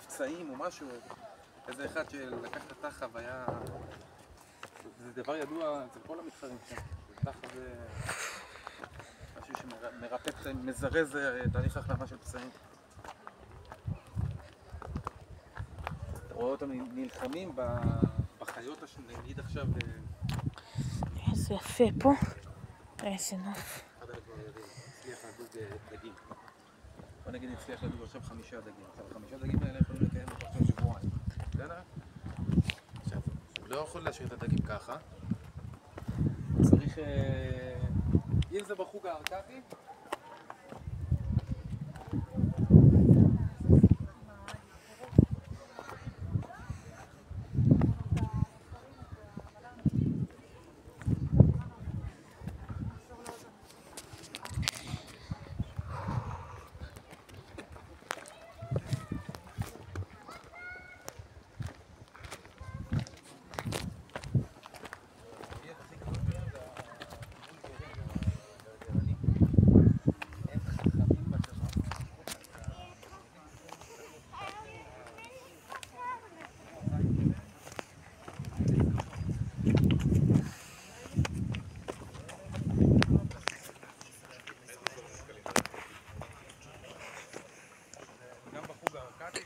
מבצעים או משהו, איזה אחד שלקח את התחב היה... זה דבר ידוע אצל כל המתחרים שם. תחב זה משהו שמרפא, מזרז תהליך החלמה של פצעים. אתה רואה אותם נלחמים בחיות נגיד עכשיו... איזה יפה פה. איזה נוף. אחד הדברים הצליח לדוג דגים. בוא נגיד הצליח לדוג עכשיו 5 דגים. עכשיו 5 דגים האלה יכולים לקיים אותו עכשיו שבועיים. בסדר? עכשיו, הוא לא יכול להשאיר את הדגים ככה. צריך... אם זה בחוג הארקדי,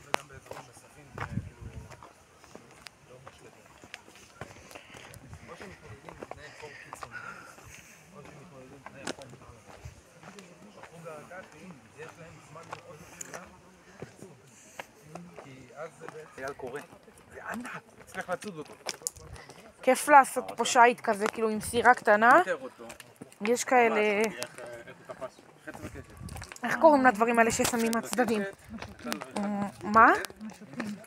וגם באזורים נוספים לא מושלמים. או שמתמודדים בתנאי חום קיצוניים, או שמתמודדים בתנאי חום קיצוניים. בחוג הארקדי יש להם זמן מאוד מסוים, כי אז זה בעצם... חייל קורא. זה ענק, צריך לצוד אותו. כיף לעשות פה שייט כזה, כאילו עם סירה קטנה. יש כאלה... איך הוא תפס? חץ וקשת. איך קוראים לדברים האלה ששמים מהצדדים? מה?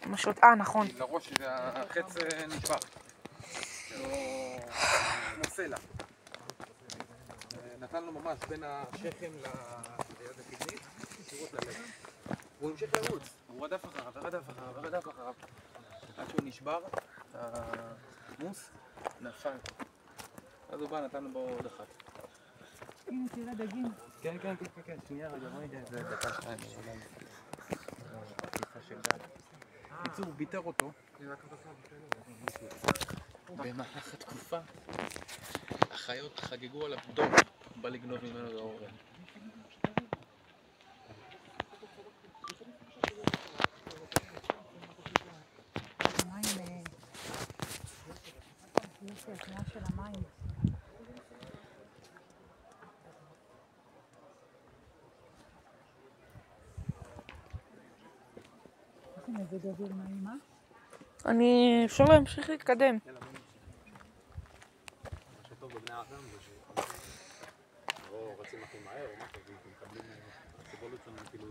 משוט. נכון. לראש החץ נשבר. כמו סלע. נתנו ממש בין השכם ליד הקדמית, ישירות ללב. הוא המשיך לרוץ. הוא רדף אחריו, ורדף אחריו. עד שהוא נשבר, המוס נפל. אז הוא בא, נתנו בו עוד אחת. הנה תראה דגים. כן, שנייה רגע, בואי נראה, זה דקה שתיים, עקיפה של דג. בקיצור, הוא ביטר אותו. במהלך התקופה, החיות חגגו עליו דום, בא לגנוב ממנו את האורן. המים, יש לי התנועה של המים. איזה מזג אוויר נעים, אה? אפשר להמשיך להתקדם. מה שטוב בבני האדם זה שלא רצים הכי מהר או משהו, ומקבלים סיבולות שלנו כאילו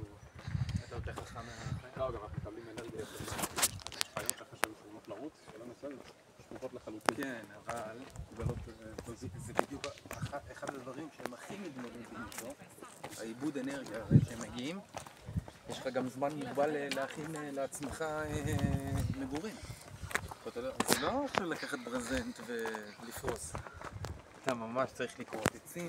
אתה יותר חכם מהחיים. לא, גם אנחנו מקבלים אנרגיה של חיות ככה שהן יכולות לרוץ, שלא מסוימת, שמורות לחלוטין. כן, אבל זה בדיוק אחד הדברים שהם הכי מתמודדים איתו, העיבוד אנרגיה, כשהם מגיעים יש לך גם זמן מוגבל להכין לעצמך מגורים. זה לא אפשר לקחת ברזנט ולפרוס. אתה ממש צריך לקרוא עצים.